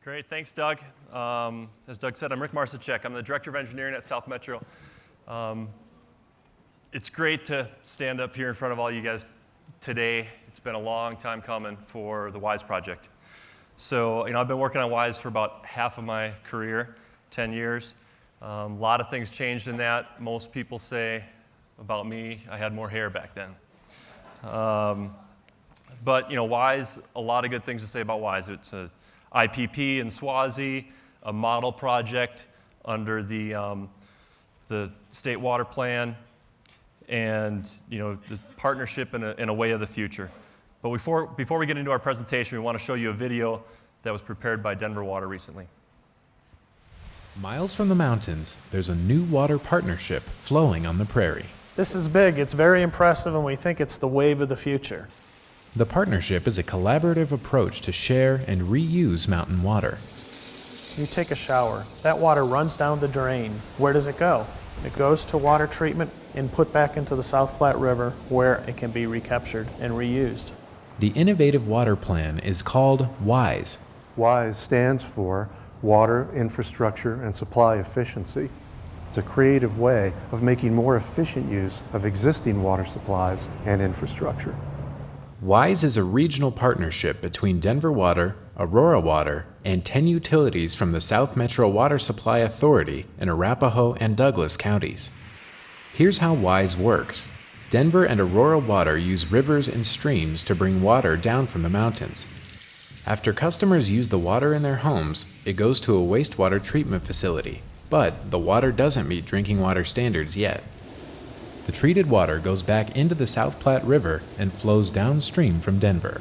Great, thanks, Doug. As Doug said, I'm Rick Marsacek. I'm the Director of Engineering at South Metro. It's great to stand up here in front of all you guys today. It's been a long time coming for the WISE project. So, I've been working on WISE for about half of my career, 10 years. A lot of things changed in that. Most people say about me, I had more hair back then. But, WISE, a lot of good things to say about WISE. It's a IPP in Swazi, a model project under the State Water Plan, and the partnership in a way of the future. But before we get into our presentation, we want to show you a video that was prepared by Denver Water recently. Miles from the mountains, there's a new water partnership flowing on the prairie. This is big, it's very impressive, and we think it's the wave of the future. The partnership is a collaborative approach to share and reuse mountain water. You take a shower, that water runs down the drain. Where does it go? It goes to water treatment and put back into the South Platte River where it can be recaptured and reused. The innovative water plan is called WISE. WISE stands for Water, Infrastructure, and Supply Efficiency. It's a creative way of making more efficient use of existing water supplies and infrastructure. WISE is a regional partnership between Denver Water, Aurora Water, and 10 utilities from the South Metro Water Supply Authority in Arapahoe and Douglas counties. Here's how WISE works. Denver and Aurora Water use rivers and streams to bring water down from the mountains. After customers use the water in their homes, it goes to a wastewater treatment facility, but the water doesn't meet drinking water standards yet. The treated water goes back into the South Platte River and flows downstream from Denver.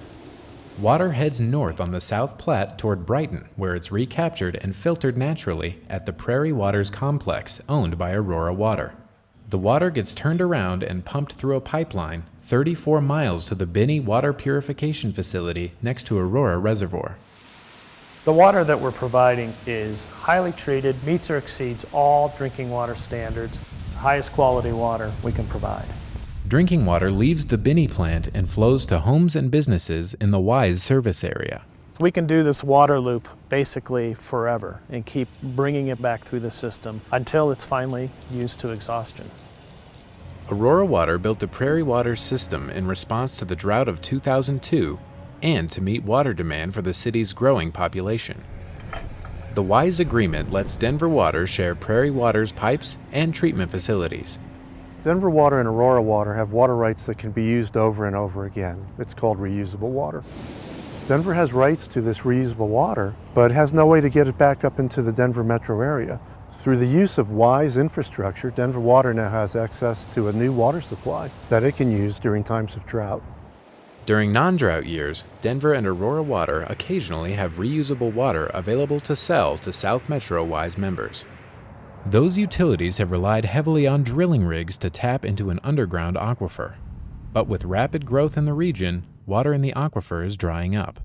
Water heads north on the South Platte toward Brighton, where it's recaptured and filtered naturally at the Prairie Waters Complex owned by Aurora Water. The water gets turned around and pumped through a pipeline 34 miles to the Binney Water Purification Facility next to Aurora Reservoir. The water that we're providing is highly treated, meets or exceeds all drinking water standards. It's the highest quality water we can provide. Drinking water leaves the Binney plant and flows to homes and businesses in the WISE service area. We can do this water loop basically forever and keep bringing it back through the system until it's finally used to exhaustion. Aurora Water built the Prairie Waters system in response to the drought of 2002 and to meet water demand for the city's growing population. The WISE agreement lets Denver Water share Prairie Waters pipes and treatment facilities. Denver Water and Aurora Water have water rights that can be used over and over again. It's called reusable water. Denver has rights to this reusable water, but has no way to get it back up into the Denver metro area. Through the use of WISE infrastructure, Denver Water now has access to a new water supply that it can use during times of drought. During non-drought years, Denver and Aurora Water occasionally have reusable water available to sell to South Metro WISE members. Those utilities have relied heavily on drilling rigs to tap into an underground aquifer. But with rapid growth in the region, water in the aquifer is drying up.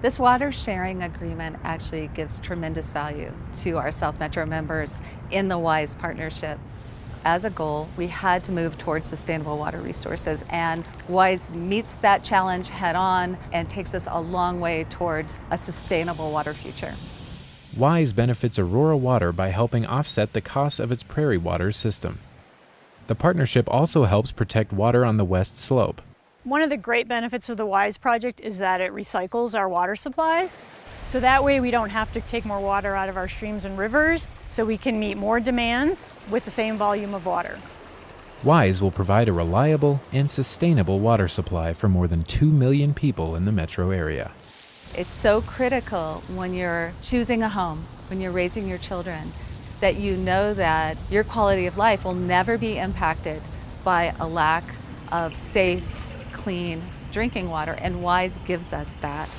This water sharing agreement actually gives tremendous value to our South Metro members in the WISE partnership. As a goal, we had to move towards sustainable water resources, and WISE meets that challenge head on and takes us a long way towards a sustainable water future. WISE benefits Aurora Water by helping offset the costs of its Prairie Waters system. The partnership also helps protect water on the west slope. One of the great benefits of the WISE project is that it recycles our water supplies. So that way we don't have to take more water out of our streams and rivers, so we can meet more demands with the same volume of water. WISE will provide a reliable and sustainable water supply for more than 2 million people in the metro area. It's so critical when you're choosing a home, when you're raising your children, that you know that your quality of life will never be impacted by a lack of safe, clean drinking water, and WISE gives us that.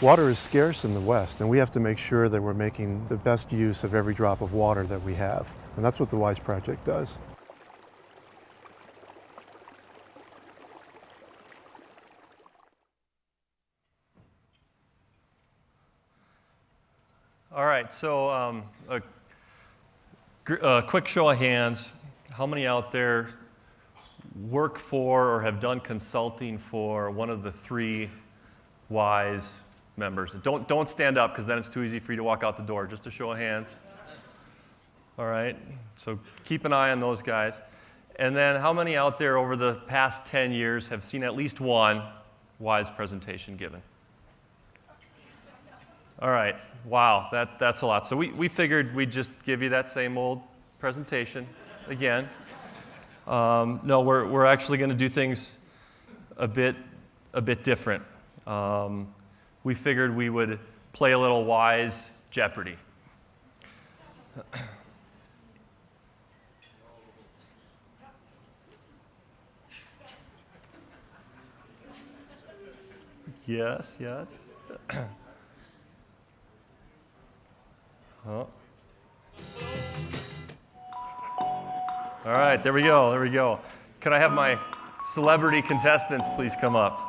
Water is scarce in the West, and we have to make sure that we're making the best use of every drop of water that we have. And that's what the WISE project does. All right, so a quick show of hands. How many out there work for or have done consulting for one of the three WISE members. And don't stand up, because then it's too easy for you to walk out the door. Just a show of hands. All right, so keep an eye on those guys. And then how many out there over the past 10 years have seen at least one WISE presentation given? All right, wow, that's a lot. So we figured we'd just give you that same old presentation again. No, we're actually going to do things a bit different. We figured we would play a little WISE Jeopardy. Yes. Oh. All right, there we go. Can I have my celebrity contestants please come up?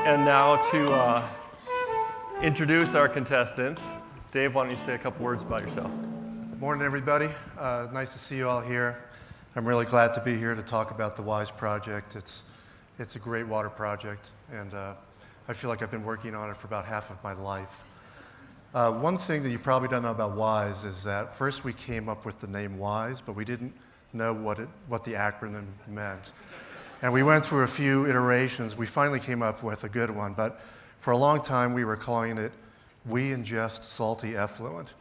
And now to introduce our contestants. Dave, why don't you say a couple words about yourself? Morning, everybody. Nice to see you all here. I'm really glad to be here to talk about the WISE project. It's a great water project, and I feel like I've been working on it for about half of my life. One thing that you probably don't know about WISE is that first we came up with the name WISE, but we didn't know what the acronym meant. And we went through a few iterations. We finally came up with a good one, but for a long time we were calling it We Ingest Salty Effluent,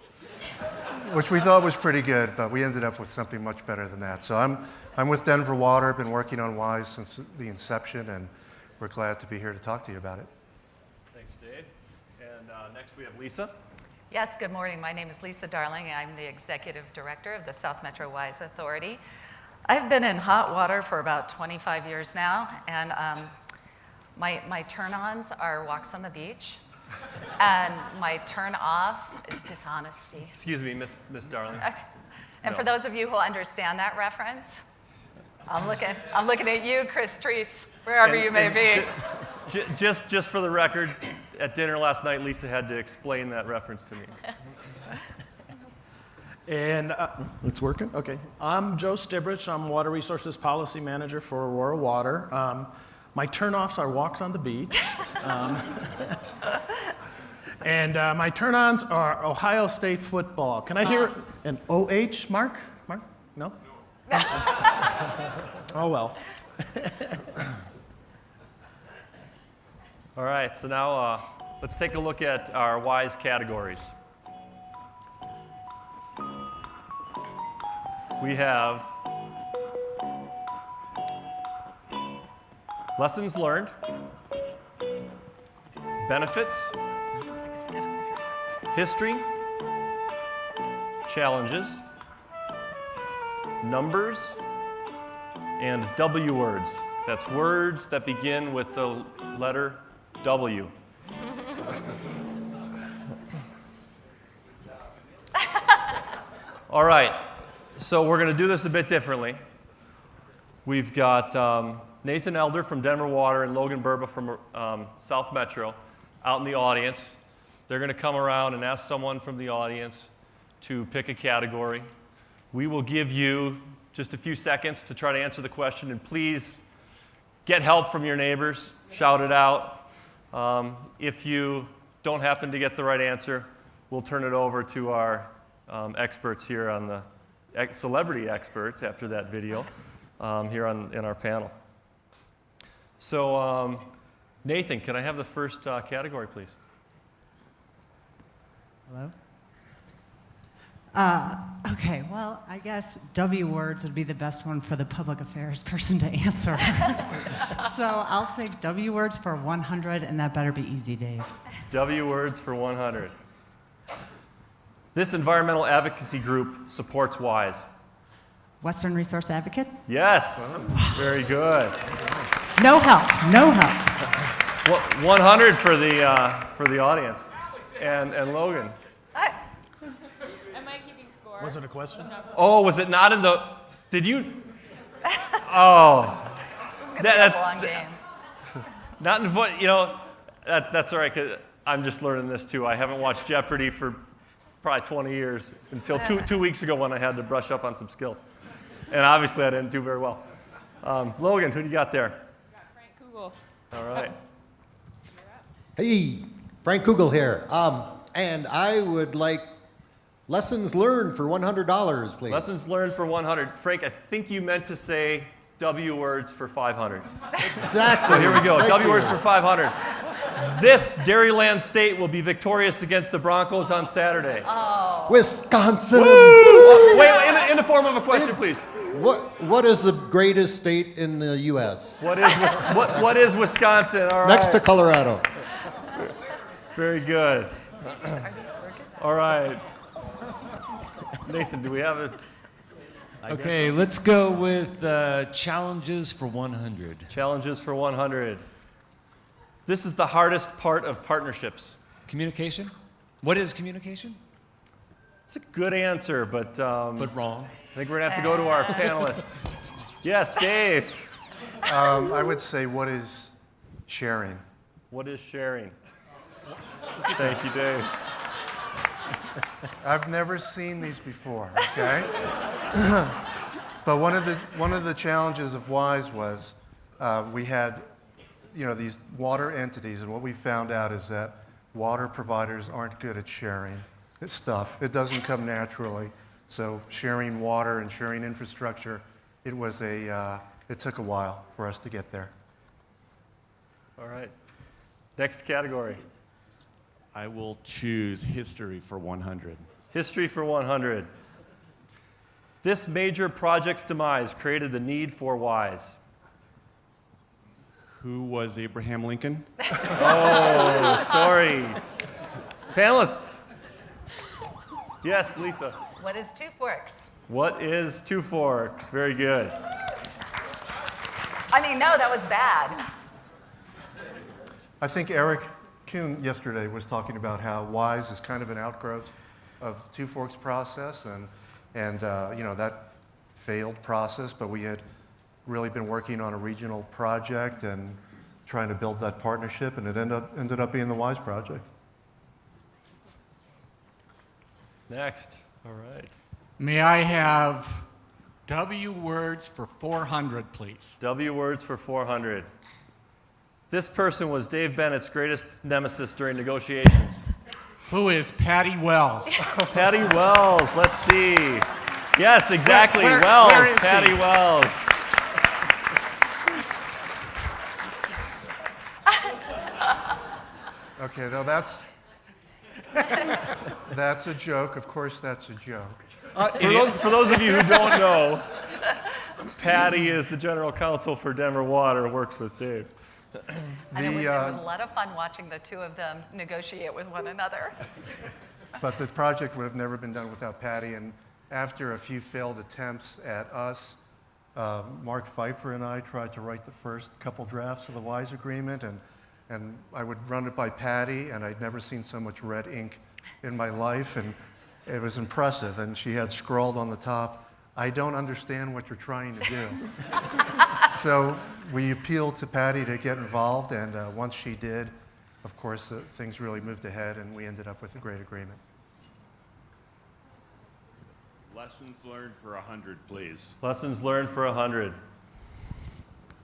which we thought was pretty good, but we ended up with something much better than that. So I'm with Denver Water, been working on WISE since the inception, and we're glad to be here to talk to you about it. Thanks, Dave. And next we have Lisa. Yes, good morning. My name is Lisa Darling. I'm the Executive Director of the South Metro WISE Authority. I've been in hot water for about 25 years now, and my turn-ons are walks on the beach, and my turn-offs is dishonesty. Excuse me, Miss Darling. Okay. And No. for those of you who understand that reference, I'm looking at you, Chris Treese, wherever you may be. Just for the record, at dinner last night, Lisa had to explain that reference to me. And it's working? Okay. I'm Joe Stibrich. I'm Water Resources Policy Manager for Aurora Water. My turnoffs are walks on the beach. And my turn-ons are Ohio State football. Can I hear an OH, Mark? Mark? No? Oh, well. All right, so now let's take a look at our WISE categories. We have lessons learned, benefits, history, challenges, numbers, and W words. That's words that begin with the letter W. All right, so we're going to do this a bit differently. We've got Nathan Elder from Denver Water and Logan Burba from South Metro out in the audience. They're going to come around and ask someone from the audience to pick a category. We will give you just a few seconds to try to answer the question, and please get help from your neighbors. Shout it out. If you don't happen to get the right answer, we'll turn it over to our experts here on the celebrity experts after that video here in our panel. So, Nathan, can I have the first category, please? Hello? Okay, well, I guess W words would be the best one for the public affairs person to answer. So I'll take W words for 100, and that better be easy, Dave. W words for 100. This environmental advocacy group supports WISE. Western Resource Advocates? Yes, very good. No help, no help. 100 for the audience, and Logan. Am I keeping score? Was it a question? Oh, was it not in the? Did you? Oh, This is going to be a long game. not in foot. You know, That's all right, 'cause I'm just learning this too. I haven't watched Jeopardy for probably 20 years until two weeks ago when I had to brush up on some skills. And obviously I didn't do very well. Logan, who do you got there? Got Frank Kugel. All right. Hey, Frank Kugel here. And I would like lessons learned for $100, please. Lessons learned for 100. Frank, I think you meant to say W words for 500. Exactly. So here we go. Thank W you. words for 500. This Dairyland State will be victorious against the Broncos on Saturday. Wisconsin. Wait, in the form of a question, please. What is the greatest state in the U.S.? What is Wisconsin? All right. Next to Colorado. Very good. All right. Nathan, do we have a... Okay, let's go with challenges for 100. Challenges for 100. This is the hardest part of partnerships. Communication? What is communication? It's a good answer, but But wrong. I think we're going to have to go to our panelists. Yes, Dave. I would say, what is sharing? What is sharing? Thank you, Dave. I've never seen these before, okay? But one of the challenges of WISE was we had, these water entities, and what we found out is that water providers aren't good at sharing stuff. It doesn't come naturally. So sharing water and sharing infrastructure, it took a while for us to get there. All right. Next category. I will choose history for 100. History for 100. This major project's demise created the need for WISE. Who was Abraham Lincoln? Oh, sorry. Panelists. Yes, Lisa. What is Two Forks? What is Two Forks? Very good. No, that was bad. I think Eric Kuhn yesterday was talking about how WISE is kind of an outgrowth of Two Forks process, and that failed process, but we had really been working on a regional project and trying to build that partnership, and it ended up being the WISE project. Next. All right. May I have W words for 400, please? W words for 400. This person was Dave Bennett's greatest nemesis during negotiations. Who is Patty Wells? Patty Wells. Let's see. Yes, exactly. Where Wells. is Patty he? Wells. Okay, though that's a joke. Of course, that's a joke. For those of you who don't know, Patty is the general counsel for Denver Water, works with Dave. And it was a lot of fun watching the two of them negotiate with one another. But the project would have never been done without Patty, and after a few failed attempts at us, Mark Pfeiffer and I tried to write the first couple drafts of the WISE agreement, and I would run it by Patty, and I'd never seen so much red ink in my life, and it was impressive. And she had scrawled on the top, "I don't understand what you're trying to do." So we appealed to Patty to get involved, and once she did, of course, things really moved ahead, and we ended up with a great agreement. Lessons learned for 100, please. Lessons learned for 100.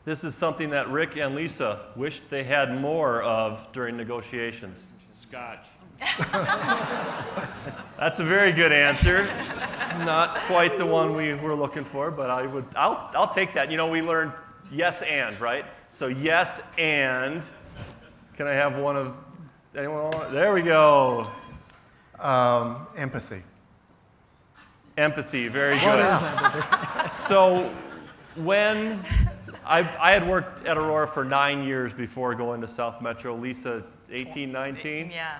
This is something that Rick and Lisa wished they had more of during negotiations. Scotch. That's a very good answer. Not quite the one we were looking for, but I'll take that. We learned yes and, right? So yes and. Can I have one of anyone? There we go. Empathy. Empathy, very good. So when I had worked at Aurora for 9 years before going to South Metro. Lisa, 18, 19? Yeah.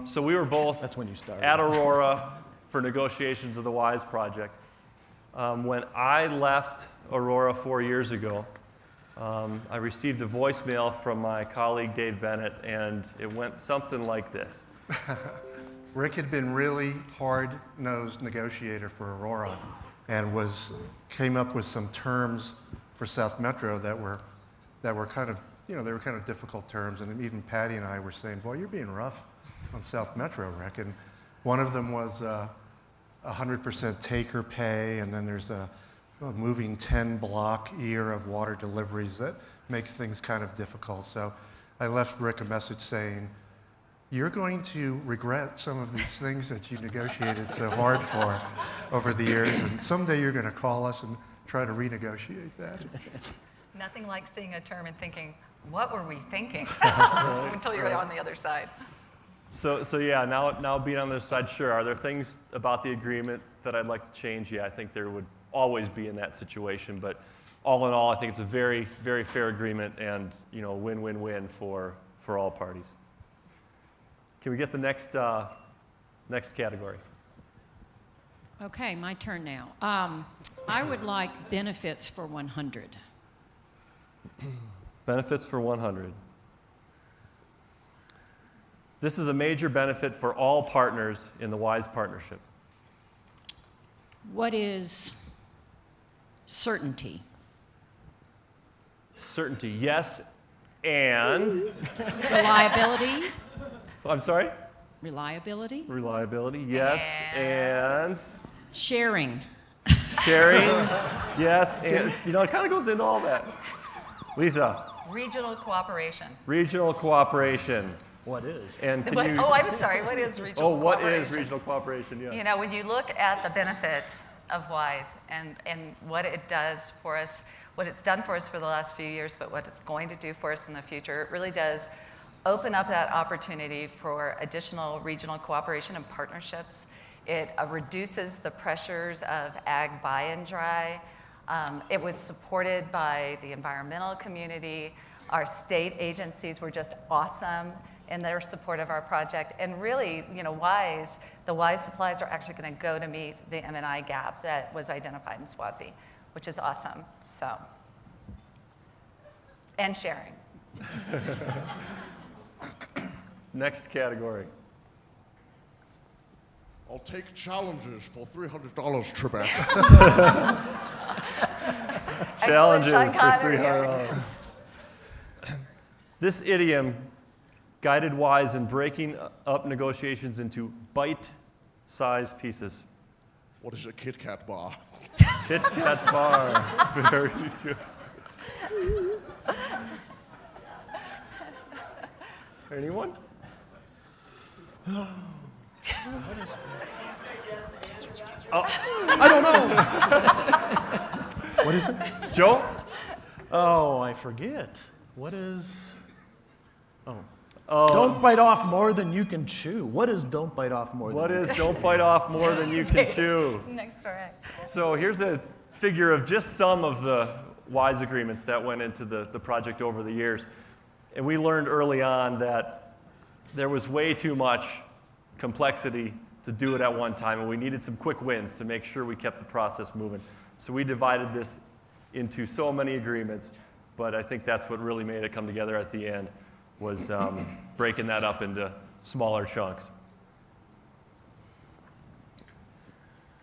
So we were both That's when you started. at Aurora for negotiations of the WISE project. When I left Aurora 4 years ago, I received a voicemail from my colleague Dave Bennett, and it went something like this. Rick had been really hard-nosed negotiator for Aurora, and came up with some terms for South Metro that were kind of you know, they were kind of difficult terms, and even Patty and I were saying, boy, you're being rough on South Metro Rec. And one of them was 100% take or pay, and then there's a moving 10-block year of water deliveries that makes things kind of difficult. So I left Rick a message saying, you're going to regret some of these things that you negotiated so hard for over the years, and someday you're going to call us and try to renegotiate that. Nothing like seeing a term and thinking, what were we thinking? Until you're on the other side. So yeah, now being on the other side, sure. Are there things about the agreement that I'd like to change? Yeah, I think there would always be in that situation. But all in all, I think it's a very, very fair agreement and, you know, win-win-win for all parties. Can we get the next category? Okay, my turn now. I would like benefits for 100. Benefits for 100. This is a major benefit for all partners in the WISE partnership. What is certainty? Certainty, yes, and? Reliability? I'm sorry? Reliability? Reliability, yes, and? Sharing. Sharing, yes, and, you know, it kind of goes into all that. Lisa? Regional cooperation. Regional cooperation. What is? And can you? Oh, I'm sorry. What is regional Oh, what cooperation? is regional cooperation? Yes. You know, when you look at the benefits of WISE and what it does for us, what it's done for us for the last few years, but what it's going to do for us in the future, it really does open up that opportunity for additional regional cooperation and partnerships. It reduces the pressures of ag buy and dry. It was supported by the environmental community. Our state agencies were just awesome in their support of our project. And really, you know, WISE, the WISE supplies are actually going to go to meet the M&I gap that was identified in Swazi, which is awesome. So, and sharing. Next category. I'll take challenges for $300, Trebek. Challenges Sean for Connery. $300. This idiom guided WISE in breaking up negotiations into bite-sized pieces. What is a Kit Kat bar? Kit Kat bar. Very good. Anyone? I don't know. What is it? Joe? Oh, I forget. What is? Oh. Don't bite off more than you can chew. What is don't bite off more What than is don't bite off more than you can chew? Next, all right. So here's a figure of just some of the WISE agreements that went into the project over the years. And we learned early on that there was way too much complexity to do it at one time, and we needed some quick wins to make sure we kept the process moving. So we divided this into so many agreements, but I think that's what really made it come together at the end, was breaking that up into smaller chunks.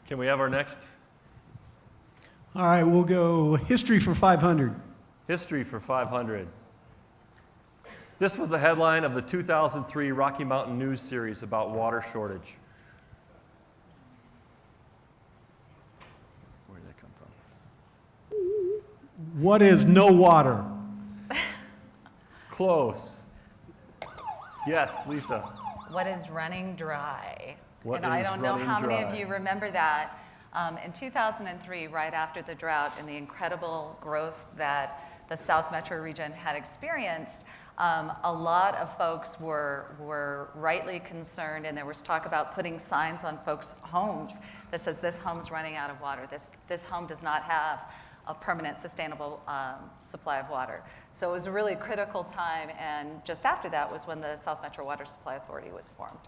Can we have our next? All right, we'll go history for 500. History for 500. This was the headline of the 2003 Rocky Mountain News series about water shortage. Where did that come from? What is no water? Close. Yes, Lisa. What is running dry? What and I is don't know running how many dry? of you remember that. In 2003, right after the drought and the incredible growth that the South Metro region had experienced, a lot of folks were rightly concerned, and there was talk about putting signs on folks' homes that says, this home's running out of water. This home does not have a permanent sustainable supply of water. So it was a really critical time, and just after that was when the South Metro Water Supply Authority was formed.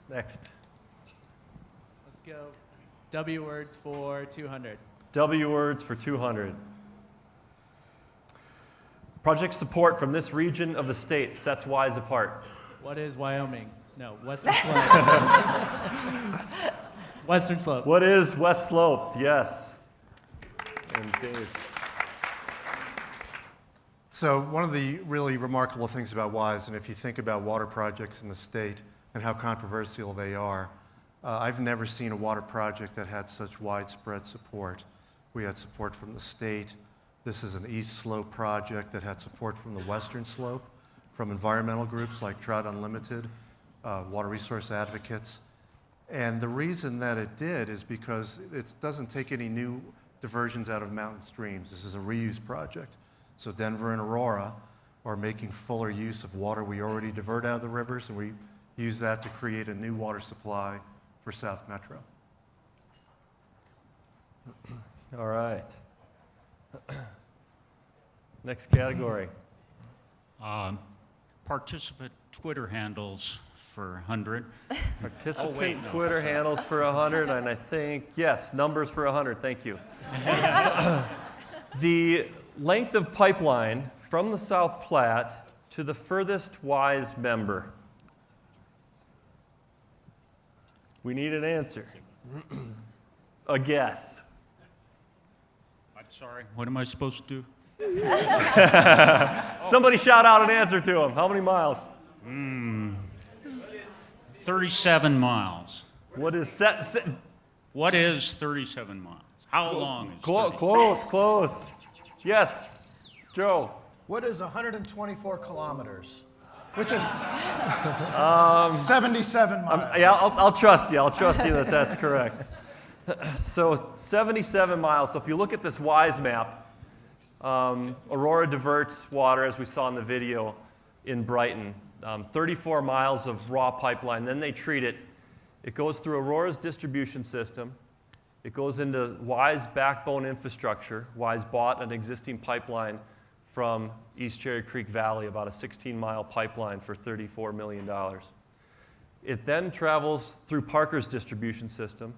Next. Let's go W words for 200. W words for 200. Project support from this region of the state sets WISE apart. What is Wyoming? No, Western Slope. Western Slope. What is West Slope? Yes. And Dave. So one of the really remarkable things about WISE, and if you think about water projects in the state and how controversial they are, I've never seen a water project that had such widespread support. We had support from the state. This is an East Slope project that had support from the Western Slope, from environmental groups like Trout Unlimited, water resource advocates. And the reason that it did is because it doesn't take any new diversions out of mountain streams. This is a reuse project. So Denver and Aurora are making fuller use of water we already divert out of the rivers, and we use that to create a new water supply for South Metro. All right. Next category. Participant Twitter handles for 100. Participant Twitter handles for 100, and I think, yes, numbers for 100, thank you. The length of pipeline from the South Platte to the furthest WISE member. We need an answer. A guess. I'm sorry, what am I supposed to do? Somebody shout out an answer to him. How many miles? 37 miles. What is What is 37 miles? How long is 30? Close. Yes, Joe. What is 124 kilometers? Which is 77 miles. Yeah, I'll trust you. I'll trust you that that's correct. So 77 miles. So if you look at this WISE map, Aurora diverts water, as we saw in the video, in Brighton. 34 miles of raw pipeline. Then they treat it. It goes through Aurora's distribution system. It goes into WISE backbone infrastructure. WISE bought an existing pipeline from East Cherry Creek Valley, about a 16-mile pipeline for $34 million. It then travels through Parker's distribution system,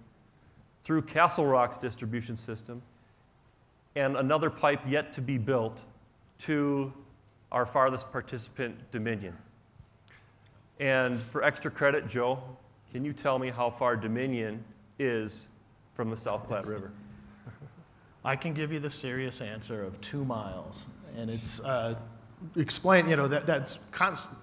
through Castle Rock's distribution system, and another pipe yet to be built to our farthest participant, Dominion. And for extra credit, Joe, can you tell me how far Dominion is from the South Platte River? I can give you the serious answer of 2 miles. And it's explained, that's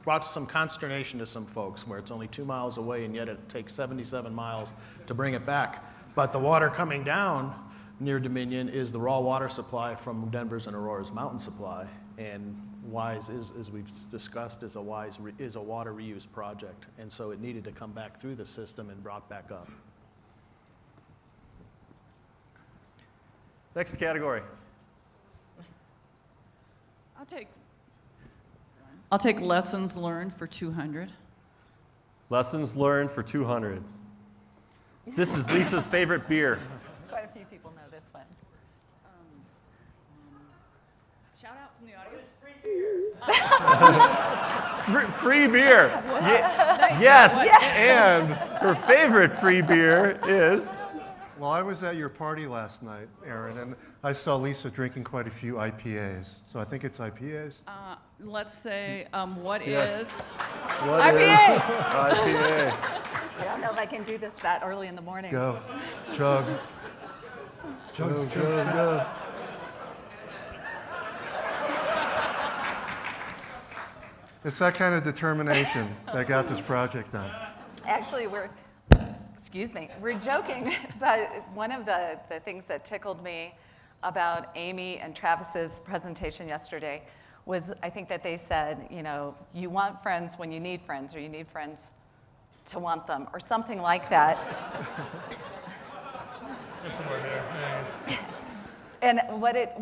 brought some consternation to some folks where it's only 2 miles away and yet it takes 77 miles to bring it back. But the water coming down near Dominion is the raw water supply from Denver's and Aurora's mountain supply. And WISE is, as we've discussed, is a water reuse project. And so it needed to come back through the system and brought back up. Next category. I'll take lessons learned for 200. Lessons learned for 200. This is Lisa's favorite beer. Quite a few people know this one. Shout out from the audience. Free beer. Yes, and her favorite free beer is... Well, I was at your party last night, Aaron, and I saw Lisa drinking quite a few IPAs. So I think it's IPAs. Let's say, what Yes. is What IPA? is IPA? I don't know if I can do this that early in the morning. Go. Chug. Chug, chug. It's that kind of determination that got this project done. Actually, we're joking, but one of the things that tickled me about Amy and Travis's presentation yesterday was I think that they said, you want friends when you need friends, or you need friends to want them, or something like that. And what it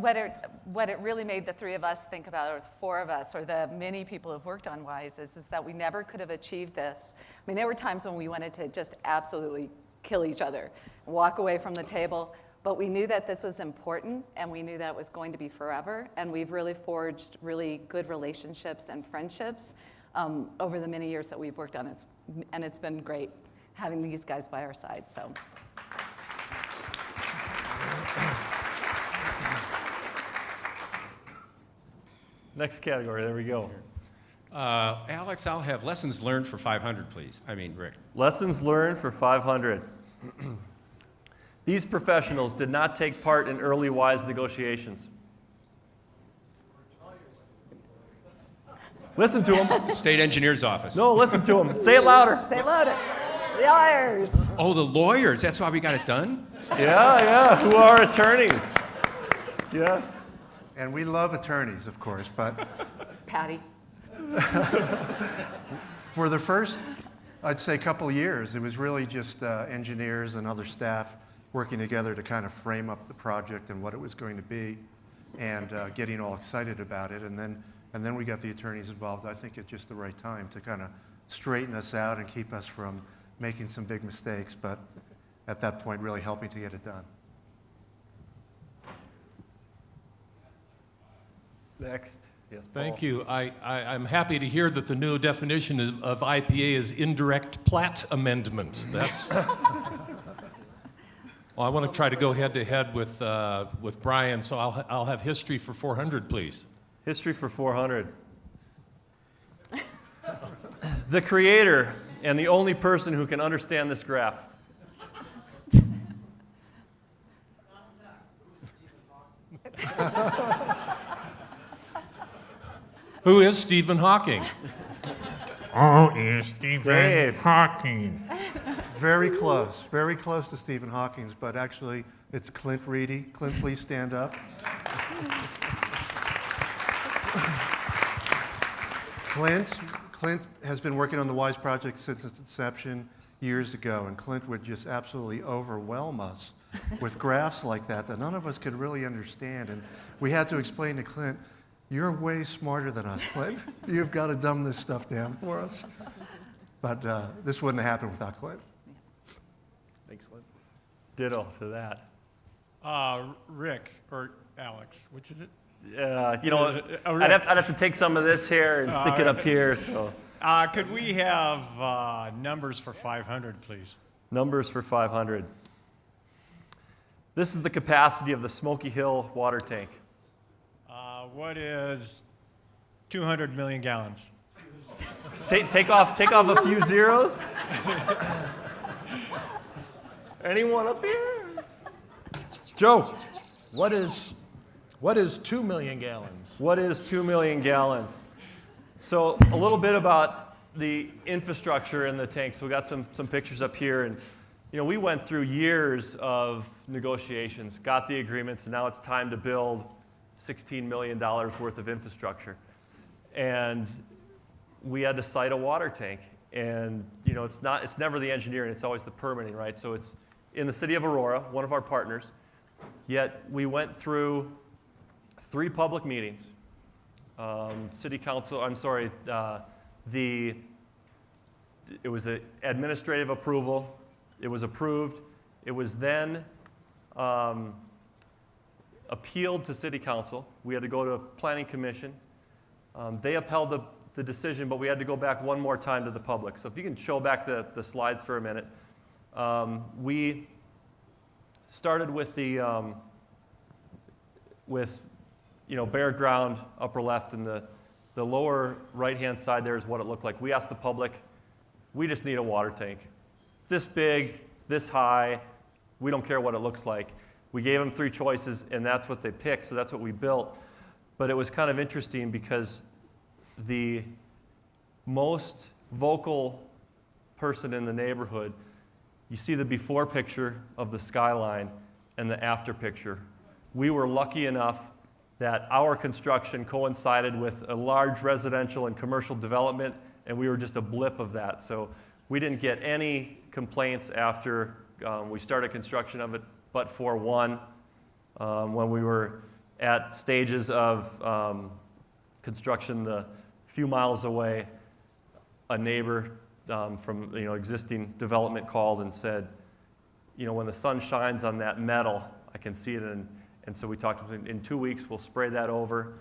really made the three of us think about, or the four of us, or the many people who've worked on WISE, is that we never could have achieved this. I mean, there were times when we wanted to just absolutely kill each other, walk away from the table, but we knew that this was important, and we knew that it was going to be forever, and we've really forged really good relationships and friendships over the many years that we've worked on it, and it's been great having these guys by our side, so. Next category, there we go. Alex, I'll have lessons learned for 500, please. Rick. Lessons learned for 500. These professionals did not take part in early WISE negotiations. Listen to him. State Engineer's Office. No, listen to him. Say it louder. Say louder. Lawyers. Oh, the lawyers. That's why we got it done? Yeah, who are attorneys. Yes. And we love attorneys, of course, but Patty. for the first, I'd say, couple of years, it was really just engineers and other staff working together to kind of frame up the project and what it was going to be, and getting all excited about it. And then we got the attorneys involved, I think, at just the right time to kind of straighten us out and keep us from making some big mistakes, but at that point, really helping to get it done. Next. Yes, Paul. Thank you. I'm happy to hear that the new definition of IPA is indirect plat amendment. That's. Well, I want to try to go head to head with Brian, so I'll have history for 400, please. History for 400. The creator and the only person who can understand this graph. Who is Stephen Hawking? Oh, is Stephen Dave. Hawking. Very close to Stephen Hawking's, but actually it's Clint Reedy. Clint, please stand up. Clint has been working on the WISE project since its inception years ago, and Clint would just absolutely overwhelm us with graphs like that none of us could really understand. And we had to explain to Clint, you're way smarter than us, Clint. You've got to dumb this stuff down for us. But this wouldn't have happened without Clint. Thanks, Clint. Ditto to that. Rick, or Alex, which is it? I'd have to take some of this here and stick it up here. So. Could we have numbers for 500, please? Numbers for 500. This is the capacity of the Smoky Hill water tank. What is 200 million gallons? Take off a few zeros. Anyone up here? Joe. What is 2 million gallons? What is 2 million gallons? So a little bit about the infrastructure in the tank. So we got some pictures up here, and we went through years of negotiations, got the agreements, and now it's time to build $16 million worth of infrastructure. And we had to site a water tank. And it's never the engineering, it's always the permitting, right? So it's in the city of Aurora, one of our partners. Yet we went through 3 public meetings. City council, it was an administrative approval. It was approved. It was then appealed to city council. We had to go to planning commission. They upheld the decision, but we had to go back one more time to the public. So if you can show back the slides for a minute. We started with the bare ground, upper left, and the lower right-hand side there is what it looked like. We asked the public, we just need a water tank. This big, this high, we don't care what it looks like. We gave them 3 choices, and that's what they picked, so that's what we built. But it was kind of interesting because the most vocal person in the neighborhood, you see the before picture of the skyline and the after picture. We were lucky enough that our construction coincided with a large residential and commercial development, and we were just a blip of that. So we didn't get any complaints after we started construction of it, but for one, when we were at stages of construction a few miles away, a neighbor from existing development called and said, when the sun shines on that metal, I can see it. And so we talked to him, in 2 weeks, we'll spray that over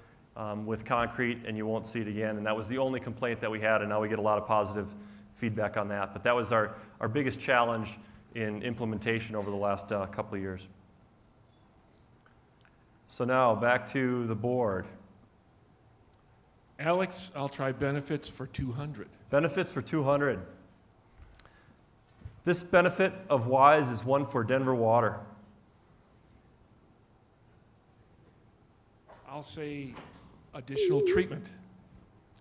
with concrete and you won't see it again. And that was the only complaint that we had, and now we get a lot of positive feedback on that. But that was our biggest challenge in implementation over the last couple of years. So now back to the board. Alex, I'll try benefits for 200. Benefits for 200. This benefit of WISE is one for Denver Water. I'll say additional treatment.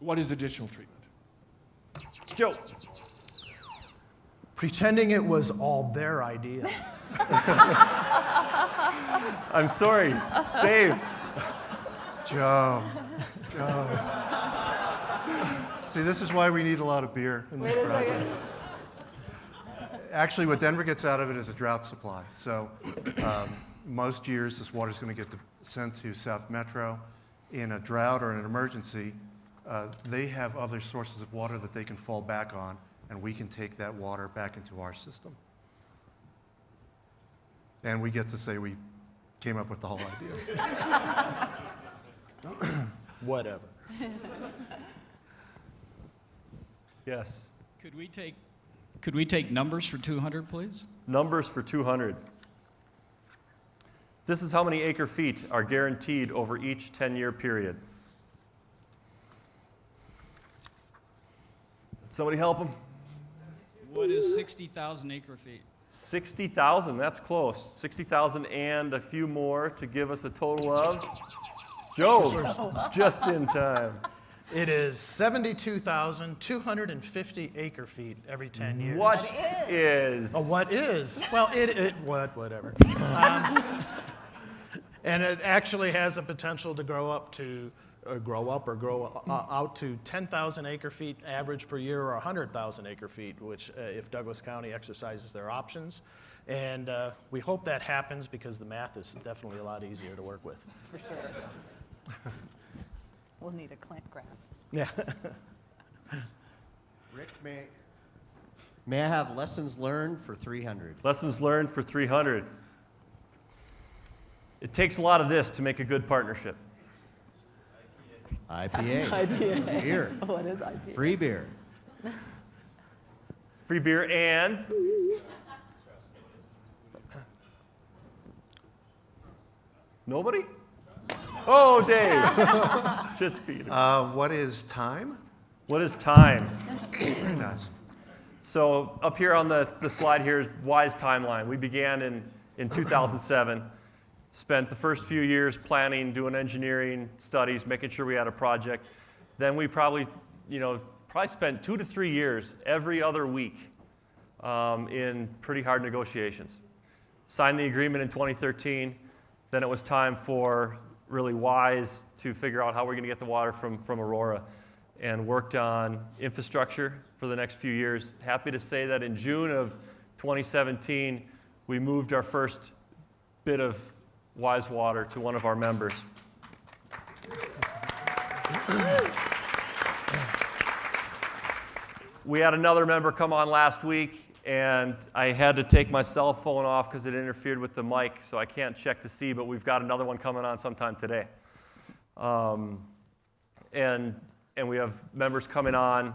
What is additional treatment? Joe. Pretending it was all their idea. I'm sorry. Dave. Joe. See, this is why we need a lot of beer in this project. Actually, what Denver gets out of it is a drought supply. So most years, this water is going to get sent to South Metro. In a drought or an emergency, they have other sources of water that they can fall back on, and we can take that water back into our system. And we get to say we came up with the whole idea. Whatever. Yes. Could we take numbers for 200, please? Numbers for 200. This is how many acre feet are guaranteed over each 10-year period. Somebody help him. What is 60,000 acre feet? 60,000, that's close. 60,000 and a few more to give us a total of, Joe, just in time. It is 72,250 acre feet every 10 years. What is? What is? Well, whatever. And it actually has the potential to grow out to 10,000 acre feet average per year, or 100,000 acre feet, which if Douglas County exercises their options. And we hope that happens because the math is definitely a lot easier to work with. For sure. We'll need a Clint graph. Yeah. Rick, may I have lessons learned for 300? Lessons learned for 300. It takes a lot of this to make a good partnership. IPA. IPA. Beer. What is IPA? Free beer. Free beer and? Nobody? Oh, Dave. Just beat him. What is time? What is time? Very nice. So up here on the slide here is WISE timeline. We began in 2007. Spent the first few years planning, doing engineering studies, making sure we had a project. Then we probably spent 2 to 3 years every other week in pretty hard negotiations. Signed the agreement in 2013. Then it was time for really WISE to figure out how we're going to get the water from Aurora, and worked on infrastructure for the next few years. Happy to say that in June of 2017, we moved our first bit of WISE water to one of our members. We had another member come on last week, and I had to take my cell phone off because it interfered with the mic, so I can't check to see, but we've got another one coming on sometime today. And we have members coming on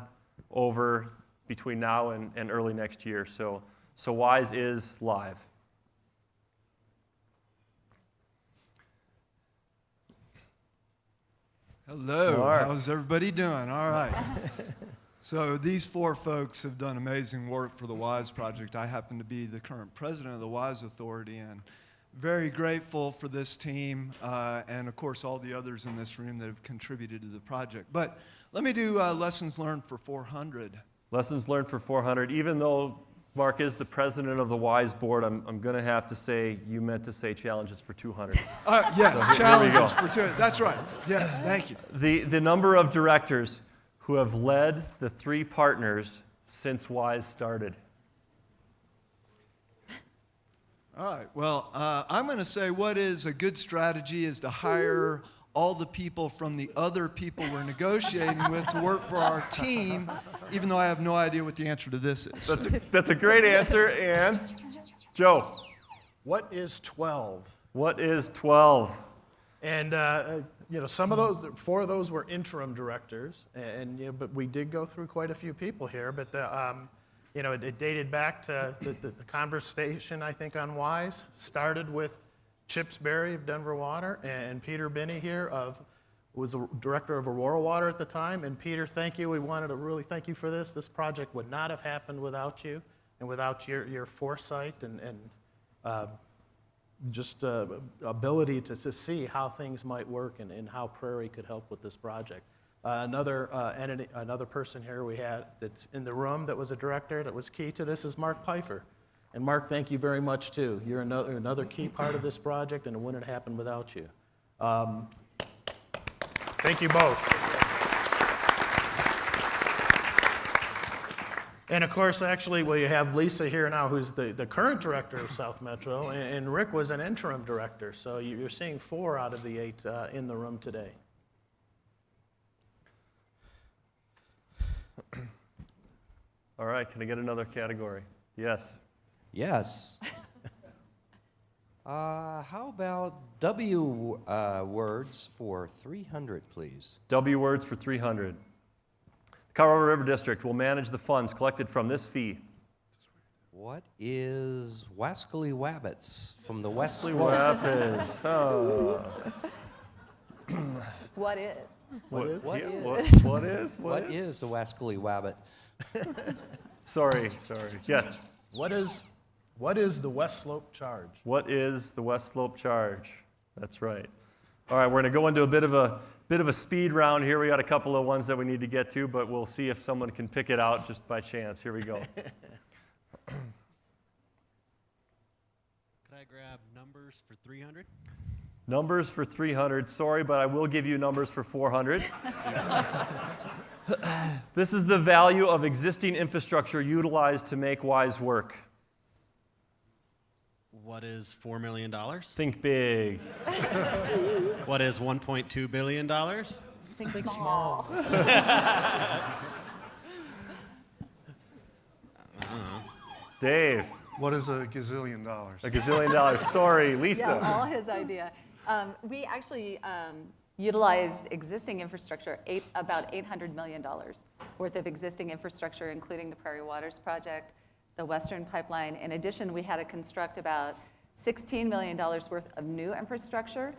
over between now and early next year. So WISE is live. Hello, All right. how's everybody doing? All right. So these 4 folks have done amazing work for the WISE project. I happen to be the current president of the WISE Authority, and very grateful for this team and, of course, all the others in this room that have contributed to the project. But let me do lessons learned for 400. Lessons learned for 400. Even though Mark is the president of the WISE board, I'm going to have to say you meant to say challenges for 200. Yes, So here we challenges go. for 200. That's right. Yes, thank you. The number of directors who have led the 3 partners since WISE started. All right, well, I'm going to say what is a good strategy is to hire all the people from the other people we're negotiating with to work for our team, even though I have no idea what the answer to this is. That's a great answer. And Joe. What is 12? What is 12? And some of those, 4 of those were interim directors, and but we did go through quite a few people here. But it dated back to the conversation, I think, on WISE. Started with Chips Berry of Denver Water, and Peter Binney here was the director of Aurora Water at the time. And Peter, thank you. We wanted to really thank you for this. This project would not have happened without you and without your foresight and just ability to see how things might work and how Prairie could help with this project. Another entity, another person here we had that's in the room that was a director that was key to this is Mark Pfeiffer. And Mark, thank you very much too. You're another key part of this project, and it wouldn't have happened without you. Thank you both. And of course, actually, we have Lisa here now, who's the current director of South Metro, and Rick was an interim director. So you're seeing 4 out of the 8 in the room today. All right, can I get another category? Yes. Yes. How about W words for 300, please? W words for 300. The Colorado River District will manage the funds collected from this fee. What is Wascally Wabbits from the West Wascally Slope? Wabbits. Oh. What is? What is the Wascally Wabbit? Sorry. Yes. What is the West Slope charge? What is the West Slope charge? That's right. All right, we're going to go into a bit of a speed round here. We got a couple of ones that we need to get to, but we'll see if someone can pick it out just by chance. Here we go. Could I grab numbers for 300? Numbers for 300. Sorry, but I will give you numbers for 400. This is the value of existing infrastructure utilized to make WISE work. What is $4 million? Think big. What is $1.2 billion? Think small. Dave. What is a gazillion dollars? A gazillion dollars. Sorry, Lisa. Yeah, all his idea. We actually utilized existing infrastructure, about $800 million worth of existing infrastructure, including the Prairie Waters Project, the Western Pipeline. In addition, we had to construct about $16 million worth of new infrastructure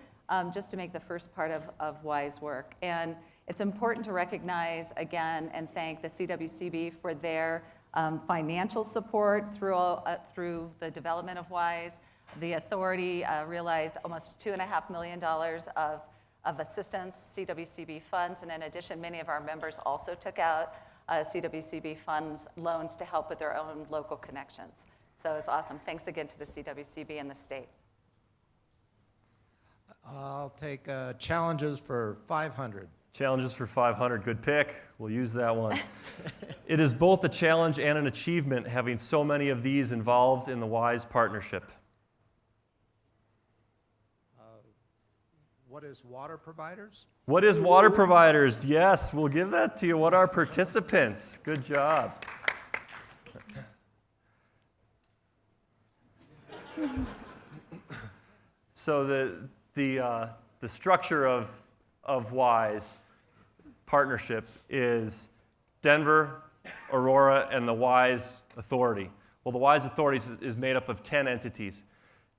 just to make the first part of WISE work. And it's important to recognize, again, and thank the CWCB for their financial support through the development of WISE. The authority realized almost $2.5 million of assistance, CWCB funds, and in addition, many of our members also took out CWCB funds, loans to help with their own local connections. So it's awesome. Thanks again to the CWCB and the state. I'll take challenges for 500. Challenges for 500, good pick. We'll use that one. It is both a challenge and an achievement having so many of these involved in the WISE partnership. What is water providers? What is water providers? Yes, we'll give that to you. What are participants? Good job. So the structure of WISE partnership is Denver, Aurora, and the WISE Authority. Well, the WISE Authority is made up of 10 entities.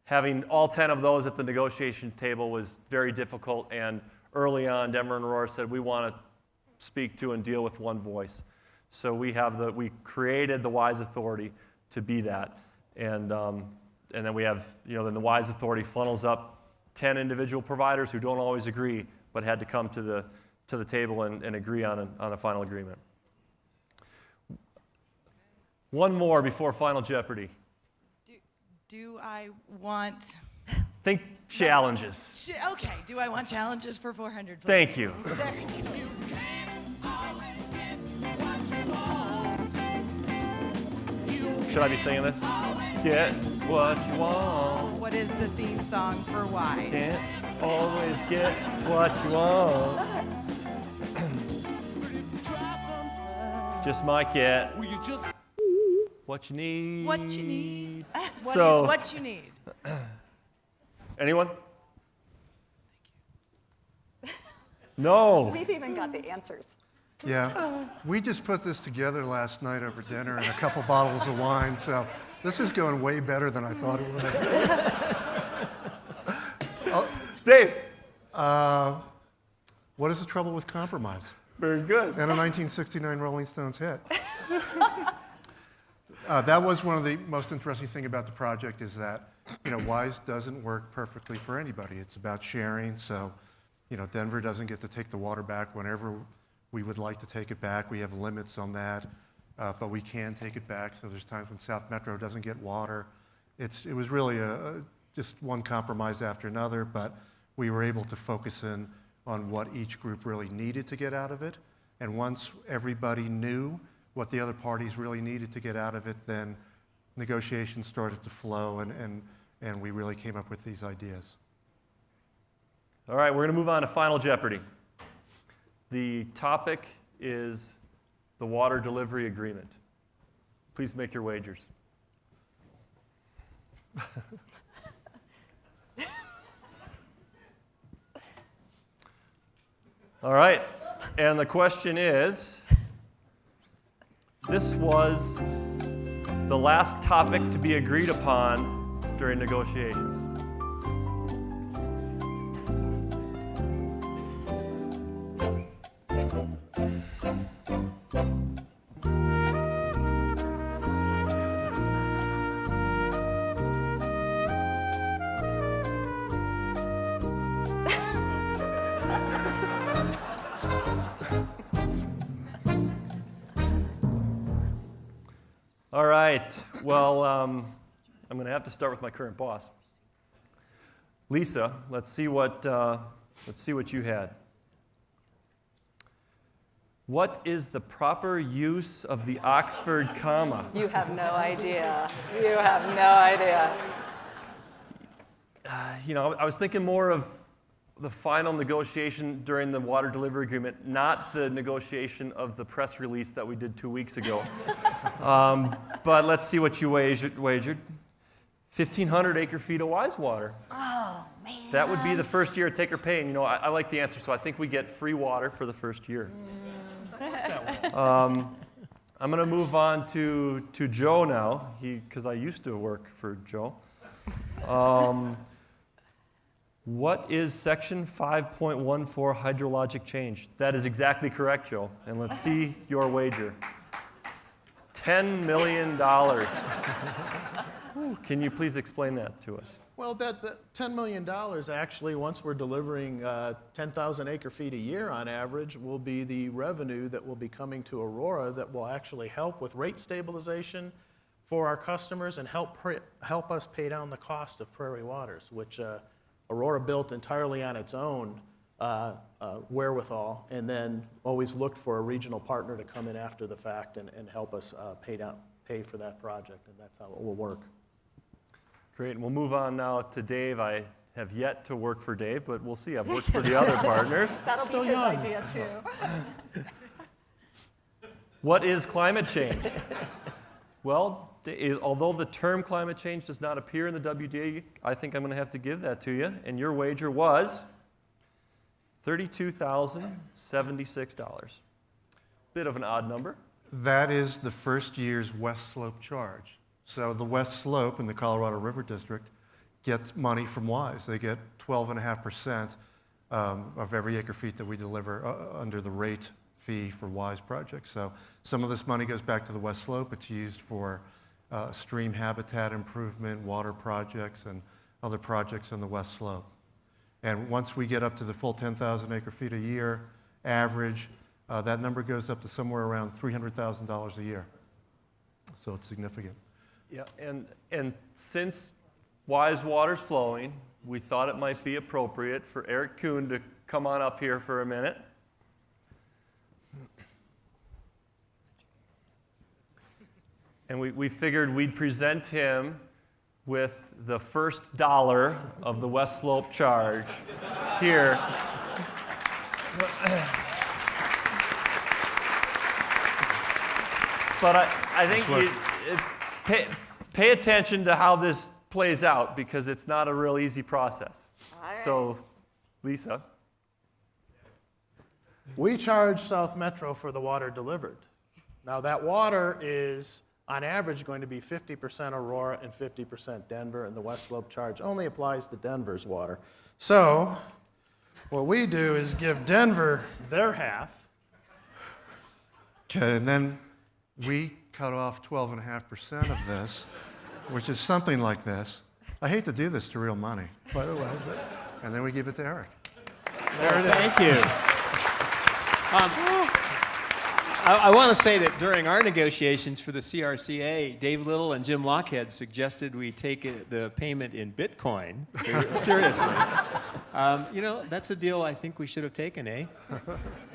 Having all 10 of those at the negotiation table was very difficult, and early on, Denver and Aurora said, we want to speak to and deal with one voice. So we created the WISE Authority to be that. And then we have, then the WISE Authority funnels up 10 individual providers who don't always agree, but had to come to the table and agree on a final agreement. One more before Final Jeopardy. Do I want... Think challenges. Okay, do I want challenges for 400? Please? Thank you. Should I be singing this? Get what you want. What is the theme song for WISE? Can't always get what you want. Just might get what you need. What you need. What So- is what you need? Anyone? No. We've even got the answers. Yeah, we just put this together last night over dinner and a couple bottles of wine, so this is going way better than I thought it would. Dave. What is the trouble with compromise? Very good. And a 1969 Rolling Stones hit. That was one of the most interesting thing about the project is that, WISE doesn't work perfectly for anybody. It's about sharing, so, Denver doesn't get to take the water back whenever We would like to take it back. We have limits on that, but we can take it back. So there's times when South Metro doesn't get water. It was really just one compromise after another, but we were able to focus in on what each group really needed to get out of it. And once everybody knew what the other parties really needed to get out of it, then negotiations started to flow, and we really came up with these ideas. All right, we're going to move on to Final Jeopardy. The topic is the water delivery agreement. Please make your wagers. All right, and the question is, this was the last topic to be agreed upon during negotiations. All right, well, I'm going to have to start with my current boss. Lisa, let's see what you had. What is the proper use of the Oxford comma? You have no idea. You have no idea. I was thinking more of the final negotiation during the water delivery agreement, not the negotiation of the press release that we did 2 weeks ago. But let's see what you wagered. 1,500 acre-feet of wise water. Oh, man. That would be the first year of take or pay. And I like the answer, so I think we get free water for the first year. I'm going to move on to Joe now, because I used to work for Joe. What is Section 5.14 hydrologic change? That is exactly correct, Joe. And let's see your wager. $10 million. Ooh, can you please explain that to us? Well, that $10 million actually, once we're delivering 10,000 acre-feet a year on average, will be the revenue that will be coming to Aurora that will actually help with rate stabilization for our customers and help us pay down the cost of Prairie Waters, which Aurora built entirely on its own wherewithal, and then always looked for a regional partner to come in after the fact and help us pay for that project, and that's how it will work. Great, and we'll move on now to Dave. I have yet to work for Dave, but we'll see. I've worked for the other partners. That'll Still be his young. idea, too. What is climate change? Well, although the term climate change does not appear in the WDA, I think I'm going to have to give that to you. And your wager was $32,076. Bit of an odd number. That is the first year's West Slope charge. So the West Slope in the Colorado River District gets money from WISE. They get 12.5% of every acre-feet that we deliver under the rate fee for WISE projects. So some of this money goes back to the West Slope. It's used for stream habitat improvement, water projects, and other projects on the West Slope. And once we get up to the full 10,000 acre-feet a year average, that number goes up to somewhere around $300,000 a year. So it's significant. Yeah, and since Wise Water's flowing, we thought it might be appropriate for Eric Kuhn to come on up here for a minute. And we figured we'd present him with the first dollar of the West Slope charge here. But I think pay attention to how this plays out, because it's not a real easy process. All right. So, Lisa. We charge South Metro for the water delivered. Now, that water is, on average, going to be 50% Aurora and 50% Denver, and the West Slope charge only applies to Denver's water. So, what we do is give Denver their half. Okay, and then we cut off 12.5% of this, which is something like this. I hate to do this to real money, by the way, and then we give it to Eric. There it is. Thank you. I want to say that during our negotiations for the CRCA, Dave Little and Jim Lockhead suggested we take the payment in Bitcoin. Seriously. You know, that's a deal I think we should have taken, eh?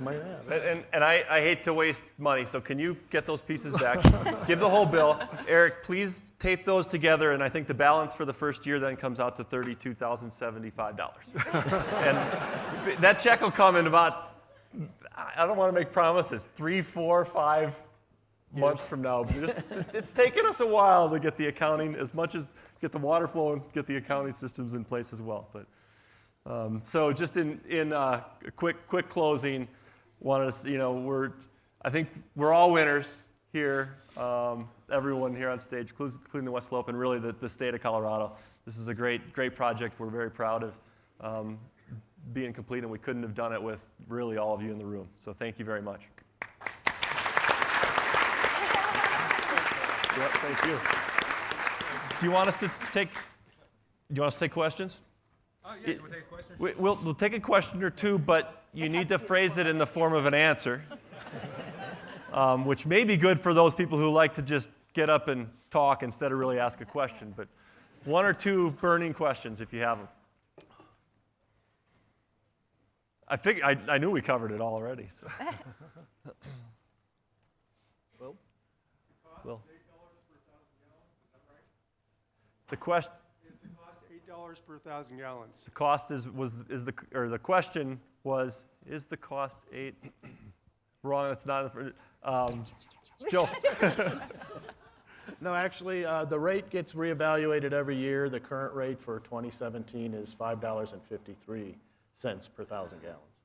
Might have. And I hate to waste money, so can you get those pieces back? Give the whole bill. Eric, please tape those together, and I think the balance for the first year then comes out to $32,075. And that check will come in about, I don't want to make promises, 3, 4, 5 months from now. It's taken us a while to get the accounting, as much as get the water flow and get the accounting systems in place as well. But so just in quick closing, wanted to, I think we're all winners here. Everyone here on stage, including the West Slope, and really the state of Colorado. This is a great project. We're very proud of being complete, and we couldn't have done it with really all of you in the room. So thank you very much. Yep, thank you. Do you want us to take questions? Oh, yeah, we'll take a question. We'll take a question or two, but you need to phrase it in the form of an answer, which may be good for those people who like to just get up and talk instead of really ask a question. But 1 or 2 burning questions if you have them. I knew we covered it all already. So. Will. The question. Is the cost $8 per 1,000 gallons? The cost the question was, is the cost 8? Wrong. That's not. Joe. No, actually, the rate gets reevaluated every year. The current rate for 2017 is $5.53 per 1,000 gallons.